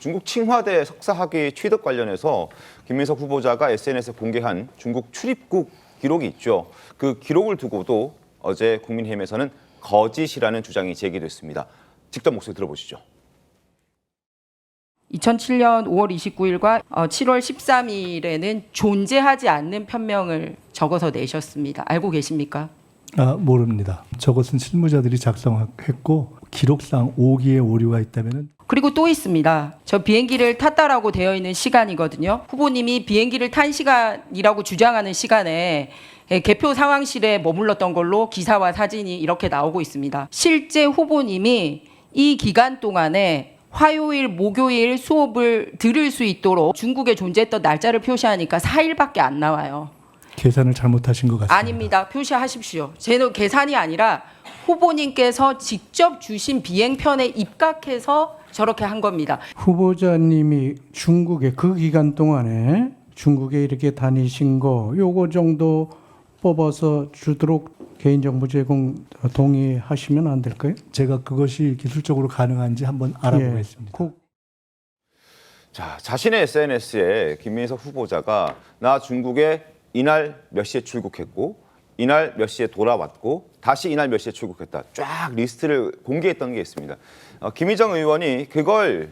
중국 칭화대 석사학위 취득 관련해서 김민석 후보자가 SNS에 공개한 중국 출입국 기록이 있죠. 그 기록을 두고도 어제 국민의힘에서는 거짓이라는 주장이 제기됐습니다. 직접 목소리 들어보시죠. 2007년 5월 29일과 7월 13일에는 존재하지 않는 편명을 적어서 내셨습니다. 알고 계십니까? 모릅니다. 저것은 실무자들이 작성했고 기록상 오기의 오류가 있다면은. 그리고 또 있습니다. 저 비행기를 탔다라고 되어 있는 시간이거든요. 후보님이 비행기를 탄 시간이라고 주장하는 시간에 개표 상황실에 머물렀던 걸로 기사와 사진이 이렇게 나오고 있습니다. 실제 후보님이 이 기간 동안에 화요일, 목요일 수업을 들을 수 있도록 중국에 존재했던 날짜를 표시하니까 4일밖에 안 나와요. 계산을 잘못하신 것 같습니다. 아닙니다. 표시하십시오. 제 계산이 아니라 후보님께서 직접 주신 비행편에 입각해서 저렇게 한 겁니다. 후보자님이 중국에 그 기간 동안에 중국에 이렇게 다니신 거 요거 정도 뽑아서 주도록 개인정보 제공 동의하시면 안 될까요? 제가 그것이 기술적으로 가능한지 한번 알아보겠습니다. 자, 자신의 SNS에 김민석 후보자가 나 중국에 이날 몇 시에 출국했고 이날 몇 시에 돌아왔고 다시 이날 몇 시에 출국했다. 쫙 리스트를 공개했던 게 있습니다. 김희정 의원이 그걸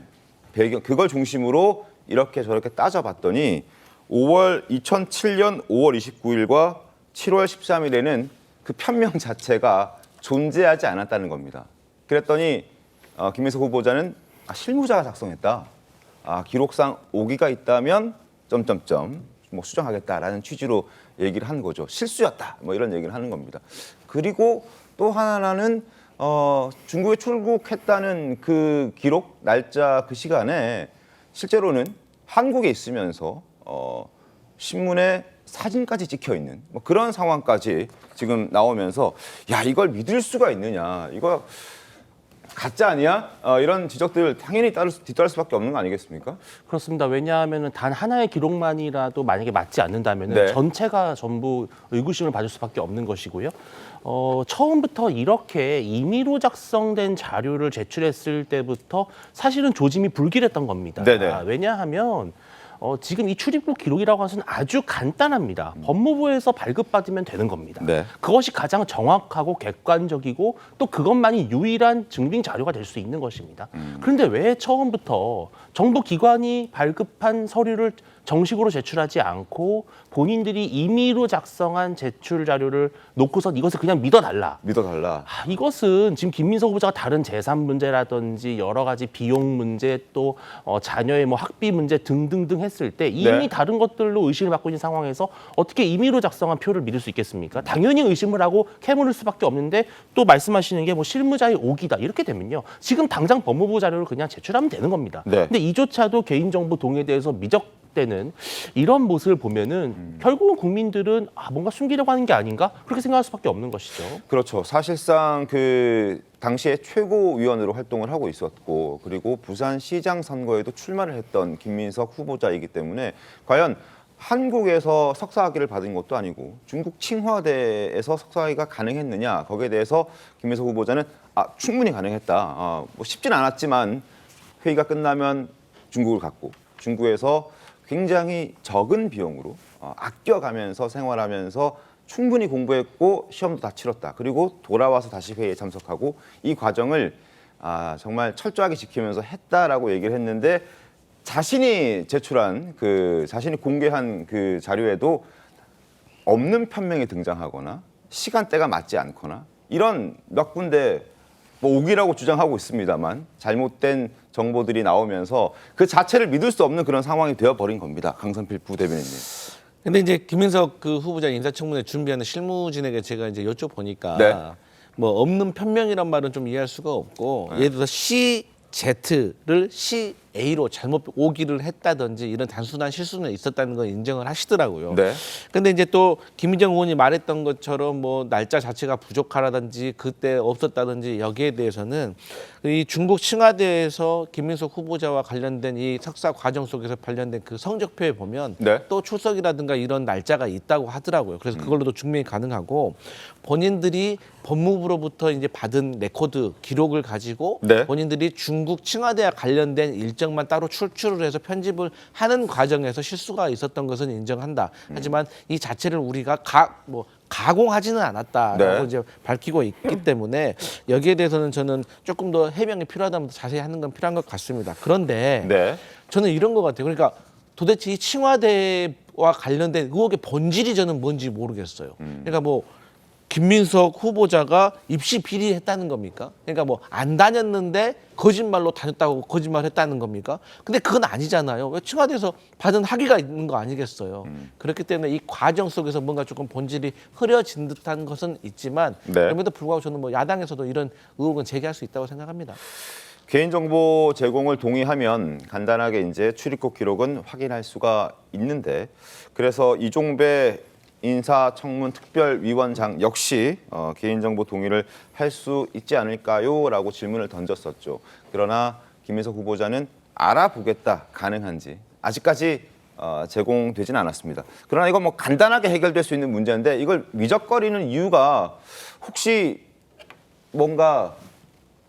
중심으로 이렇게 저렇게 따져봤더니 2007년 5월 29일과 7월 13일에는 그 편명 자체가 존재하지 않았다는 겁니다. 그랬더니 김민석 후보자는 실무자가 작성했다. 기록상 오기가 있다면 뭐 수정하겠다라는 취지로 얘기를 한 거죠. 실수였다. 뭐 이런 얘기를 하는 겁니다. 그리고 또 하나는 중국에 출국했다는 그 기록 날짜 그 시간에 실제로는 한국에 있으면서 신문에 사진까지 찍혀 있는 뭐 그런 상황까지 지금 나오면서 야 이걸 믿을 수가 있느냐 이거 가짜 아니야? 이런 지적들 당연히 뒤따를 수밖에 없는 거 아니겠습니까? 그렇습니다. 왜냐하면 단 하나의 기록만이라도 만약에 맞지 않는다면 네. 전체가 전부 의구심을 받을 수밖에 없는 것이고요. 처음부터 이렇게 임의로 작성된 자료를 제출했을 때부터 사실은 조짐이 불길했던 겁니다. 네네. 왜냐하면 지금 이 출입국 기록이라고 하는 것은 아주 간단합니다. 법무부에서 발급받으면 되는 겁니다. 네. 그것이 가장 정확하고 객관적이고 또 그것만이 유일한 증빙 자료가 될 수 있는 것입니다. 그런데 왜 처음부터 정부 기관이 발급한 서류를 정식으로 제출하지 않고 본인들이 임의로 작성한 제출 자료를 놓고서 이것을 그냥 믿어달라. 이것은 지금 김민석 후보자가 다른 재산 문제라든지 여러 가지 비용 문제 또 자녀의 뭐 학비 문제 등등등 했을 때 이미 네. 다른 것들로 의심을 받고 있는 상황에서 어떻게 임의로 작성한 표를 믿을 수 있겠습니까? 당연히 의심을 하고 캐물을 수밖에 없는데 또 말씀하시는 게 뭐 실무자의 오기다 이렇게 되면요. 지금 당장 법무부 자료를 그냥 제출하면 되는 겁니다. 네. 근데 이조차도 개인정보 동의에 대해서 미적되는 이런 모습을 보면은 결국은 국민들은 뭔가 숨기려고 하는 게 아닌가 그렇게 생각할 수밖에 없는 것이죠. 그렇죠. 사실상 그 당시에 최고위원으로 활동을 하고 있었고 그리고 부산시장 선거에도 출마를 했던 김민석 후보자이기 때문에 과연 한국에서 석사학위를 받은 것도 아니고 중국 칭화대에서 석사학위가 가능했느냐 거기에 대해서 김민석 후보자는 충분히 가능했다. 뭐 쉽진 않았지만 회의가 끝나면 중국을 갔고 중국에서 굉장히 적은 비용으로 아껴가면서 생활하면서 충분히 공부했고 시험도 다 치렀다. 그리고 돌아와서 다시 회의에 참석하고 이 과정을 정말 철저하게 지키면서 했다라고 얘기를 했는데 자신이 제출한 자신이 공개한 그 자료에도 없는 편명이 등장하거나 시간대가 맞지 않거나 이런 몇 군데 뭐 오기라고 주장하고 있습니다만 잘못된 정보들이 나오면서 그 자체를 믿을 수 없는 그런 상황이 되어버린 겁니다. 강선필 부대변인님. 근데 이제 김민석 그 후보자 인사청문회 준비하는 실무진에게 제가 이제 여쭤보니까 네. 뭐 없는 편명이란 말은 좀 이해할 수가 없고 예를 들어서 CZ를 CA로 잘못 오기를 했다든지 이런 단순한 실수는 있었다는 걸 인정을 하시더라고요. 네. 근데 이제 또 김희정 의원이 말했던 것처럼 뭐 날짜 자체가 부족하다든지 그때 없었다든지 여기에 대해서는 이 중국 칭화대에서 김민석 후보자와 관련된 이 석사 과정 속에서 관련된 그 성적표에 보면 네. 또 출석이라든가 이런 날짜가 있다고 하더라고요. 그래서 그걸로도 증명이 가능하고 본인들이 법무부로부터 이제 받은 레코드 기록을 가지고 네. 본인들이 중국 칭화대와 관련된 일정 일정만 따로 출출을 해서 편집을 하는 과정에서 실수가 있었던 것은 인정한다. 하지만 이 자체를 우리가 가공하지는 않았다라고 네. 이제 밝히고 있기 때문에 여기에 대해서는 저는 조금 더 해명이 필요하다면 더 자세히 하는 건 필요한 것 같습니다. 그런데 네. 저는 이런 것 같아요. 그러니까 도대체 이 칭화대와 관련된 의혹의 본질이 저는 뭔지 모르겠어요. 그러니까 뭐 김민석 후보자가 입시 비리했다는 겁니까? 그러니까 뭐 안 다녔는데 거짓말로 다녔다고 거짓말했다는 겁니까? 근데 그건 아니잖아요. 왜 칭화대에서 받은 학위가 있는 거 아니겠어요? 그렇기 때문에 이 과정 속에서 뭔가 조금 본질이 흐려진 듯한 것은 있지만 네. 그럼에도 불구하고 저는 뭐 야당에서도 이런 의혹은 제기할 수 있다고 생각합니다. 개인정보 제공을 동의하면 간단하게 이제 출입국 기록은 확인할 수가 있는데 그래서 이종배 인사청문 특별위원장 역시 개인정보 동의를 할 수 있지 않을까요? 라고 질문을 던졌었죠. 그러나 김민석 후보자는 알아보겠다, 가능한지. 아직까지 제공되지는 않았습니다. 그러나 이건 뭐 간단하게 해결될 수 있는 문제인데 이걸 미적거리는 이유가 혹시 뭔가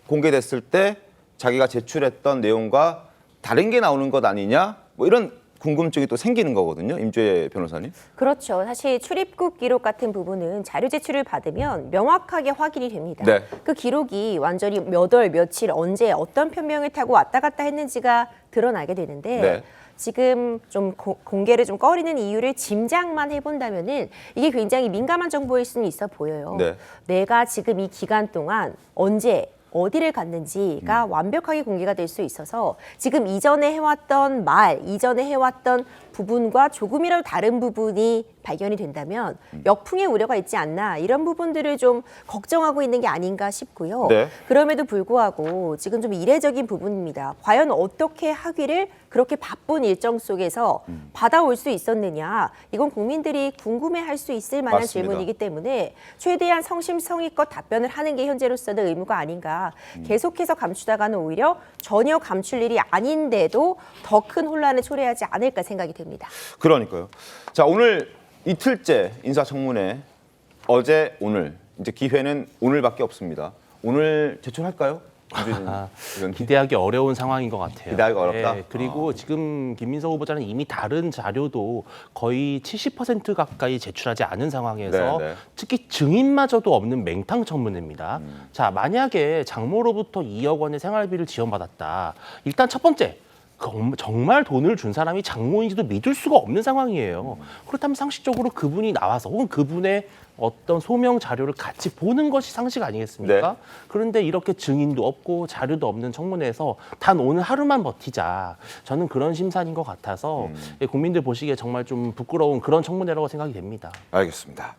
공개됐을 때 자기가 제출했던 내용과 다른 게 나오는 것 아니냐? 뭐 이런 궁금증이 또 생기는 거거든요. 임주혜 변호사님. 그렇죠. 사실 출입국 기록 같은 부분은 자료 제출을 받으면 명확하게 확인이 됩니다. 네. 그 기록이 완전히 몇 월, 며칠, 언제 어떤 편명을 타고 왔다 갔다 했는지가 드러나게 되는데 네. 지금 좀 공개를 좀 꺼리는 이유를 짐작만 해본다면은 이게 굉장히 민감한 정보일 수는 있어 보여요. 네. 내가 지금 이 기간 동안 언제 어디를 갔는지가 완벽하게 공개가 될 수 있어서 지금 이전에 해왔던 이전에 해왔던 부분과 조금이라도 다른 부분이 발견이 된다면 역풍의 우려가 있지 않나 이런 부분들을 좀 걱정하고 있는 게 아닌가 싶고요. 네. 그럼에도 불구하고 지금 좀 이례적인 부분입니다. 과연 어떻게 학위를 그렇게 바쁜 일정 속에서 받아올 수 있었느냐. 이건 국민들이 궁금해할 수 있을 만한 맞습니다. 질문이기 때문에 최대한 성심성의껏 답변을 하는 게 현재로서는 의무가 아닌가. 계속해서 감추다가는 오히려 전혀 감출 일이 아닌데도 더 큰 혼란을 초래하지 않을까 생각이 됩니다. 그러니까요. 자, 오늘 이틀째 인사청문회 어제 오늘 이제 기회는 오늘밖에 없습니다. 오늘 제출할까요? 기대하기 어려운 상황인 것 같아요. 기대하기 어렵다? 그리고 지금 김민석 후보자는 이미 다른 자료도 거의 70% 가까이 제출하지 않은 상황에서 네, 네. 특히 증인마저도 없는 맹탕 청문회입니다. 자, 만약에 장모로부터 2억 원의 생활비를 지원받았다. 일단 첫 번째. 정말 돈을 준 사람이 장모인지도 믿을 수가 없는 상황이에요. 그렇다면 상식적으로 그분이 나와서 혹은 그분의 어떤 소명 자료를 같이 보는 것이 상식 아니겠습니까? 네. 그런데 이렇게 증인도 없고 자료도 없는 청문회에서 단 오늘 하루만 버티자. 저는 그런 심산인 것 같아서 국민들 보시기에 정말 좀 부끄러운 그런 청문회라고 생각이 됩니다. 알겠습니다.